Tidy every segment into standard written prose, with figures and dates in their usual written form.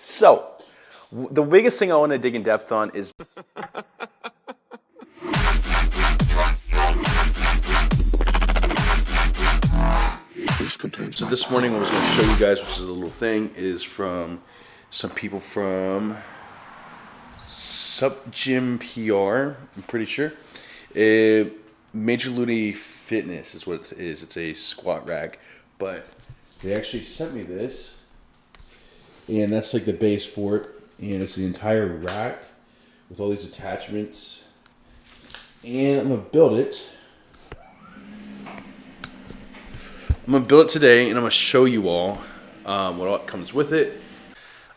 So, the biggest thing I want to dig in depth on is so this morning what I was going to show you guys, which is a little thing, is from some people from Gym PR, I'm pretty sure. Major LUTIE Fitness is what it is. It's a squat rack, but they actually sent me this, and that's like the base for it, and it's the entire rack with all these attachments, and I'm gonna build it. I'm gonna build it today, and I'm gonna show you all what all comes with it.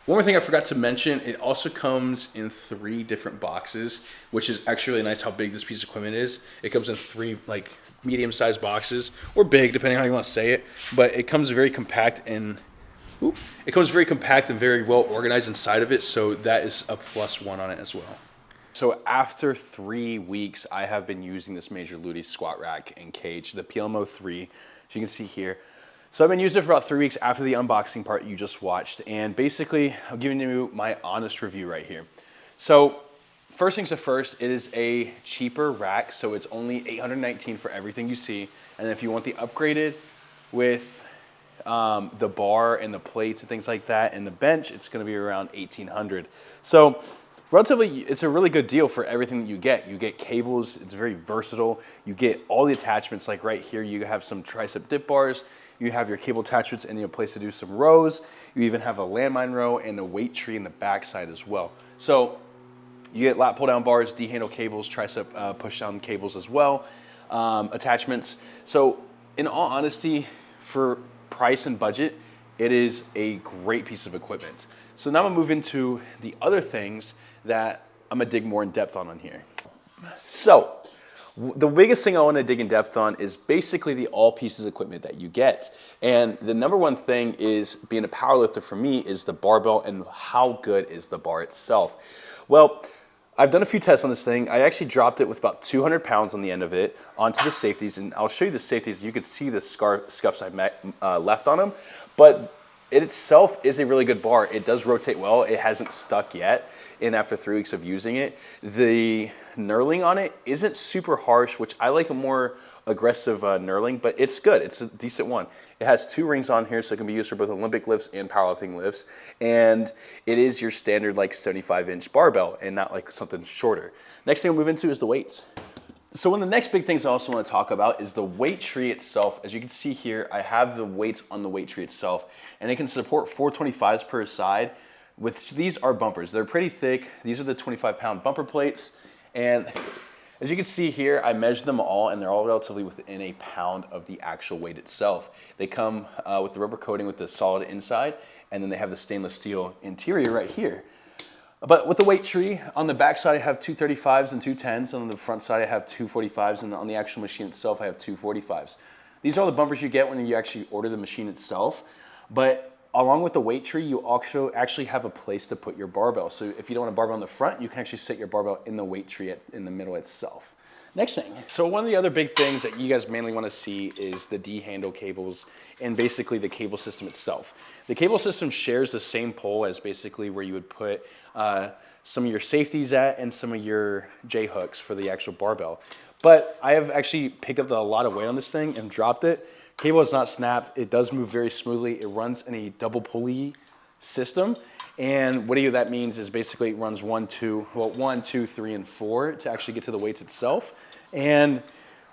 One more thing I forgot to mention, it also comes in 3 different boxes, which is actually really nice how big this piece of equipment is. It comes in 3 like medium-sized boxes, or big, depending on how you want to say it. But it comes very compact and very well organized inside of it, so that is a +1 on it as well. So after 3 weeks, I have been using this Major LUTIE squat rack and cage, the PLM03, as you can see here. So I've been using it for about 3 weeks after the unboxing part you just watched, and basically I'm giving you my honest review right here. So first things first, it is a cheaper rack, so it's only $819 for everything you see, and if you want the upgraded with the bar and the plates and things like that and the bench, it's going to be around $1,800. So relatively, it's a really good deal for everything that you get. You get cables, it's very versatile. You get all the attachments, like right here you have some tricep dip bars. You have your cable attachments and a place to do some rows. You even have a landmine row and a weight tree in the back side as well. So you get lat pull down bars, D-handle cables, tricep push down cables as well, attachments. So in all honesty, for price and budget, it is a great piece of equipment. So now I'm gonna move into the other things that I'm gonna dig more in depth on here. So the biggest thing I want to dig in depth on is basically the all pieces of equipment that you get. And the number one thing is, being a powerlifter for me, is the barbell and how good is the bar itself. Well, I've done a few tests on this thing. I actually dropped it with about 200 pounds on the end of it onto the safeties, and I'll show you the safeties. You can see the scuffs I left on them, but it itself is a really good bar. It does rotate well. It hasn't stuck yet. And after 3 weeks of using it, the knurling on it isn't super harsh, which I like a more aggressive knurling, but it's good. It's a decent one. It has 2 rings on here, so it can be used for both Olympic lifts and powerlifting lifts. And it is your standard like 75-inch barbell and not like something shorter. Next thing we'll move into is the weights. So one of the next big things I also want to talk about is the weight tree itself. As you can see here, I have the weights on the weight tree itself, and it can support 425s per side. These are bumpers. They're pretty thick. These are the 25-pound bumper plates. And as you can see here, I measured them all, and they're all relatively within a pound of the actual weight itself. They come with the rubber coating with the solid inside, and then they have the stainless steel interior right here. But with the weight tree, on the back side I have 235s and 210s, and on the front side I have 245s, and on the actual machine itself I have 245s. These are all the bumpers you get when you actually order the machine itself. But along with the weight tree, you also actually have a place to put your barbell. So if you don't want a barbell in the front, you can actually set your barbell in the weight tree in the middle itself. Next thing. So one of the other big things that you guys mainly want to see is the D-handle cables and basically the cable system itself. The cable system shares the same pole as basically where you would put some of your safeties at and some of your J-hooks for the actual barbell. But I have actually picked up a lot of weight on this thing and dropped it. Cable is not snapped. It does move very smoothly. It runs in a double pulley system. And what that means is basically it runs 1, 2, 3, and 4 to actually get to the weights itself. And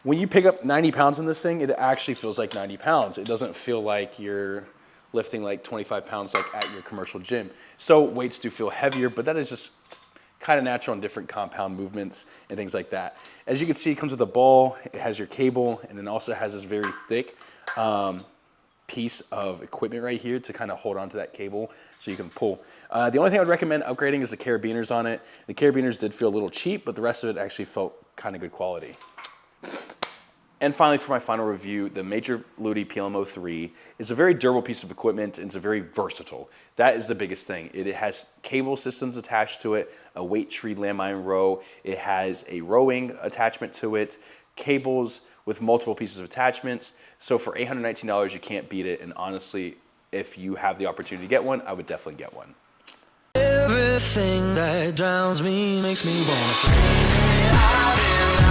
when you pick up 90 pounds in this thing, it actually feels like 90 pounds. It doesn't feel like you're lifting like 25 pounds like at your commercial gym. So weights do feel heavier, but that is just kind of natural on different compound movements and things like that. As you can see, it comes with a ball, it has your cable, and then also has this very thick piece of equipment right here to kind of hold on to that cable so you can pull. The only thing I would recommend upgrading is the carabiners on it. The carabiners did feel a little cheap, but the rest of it actually felt kind of good quality. And finally, for my final review, the Major LUTIE PLM03 is a very durable piece of equipment, and it's a very versatile. That is the biggest thing. It has cable systems attached to it, a weight tree landmine row. It has a rowing attachment to it, cables with multiple pieces of attachments. So for $819, you can't beat it. And honestly, if you have the opportunity to get one, I would definitely get one. Everything that drowns me makes me wanna fly out in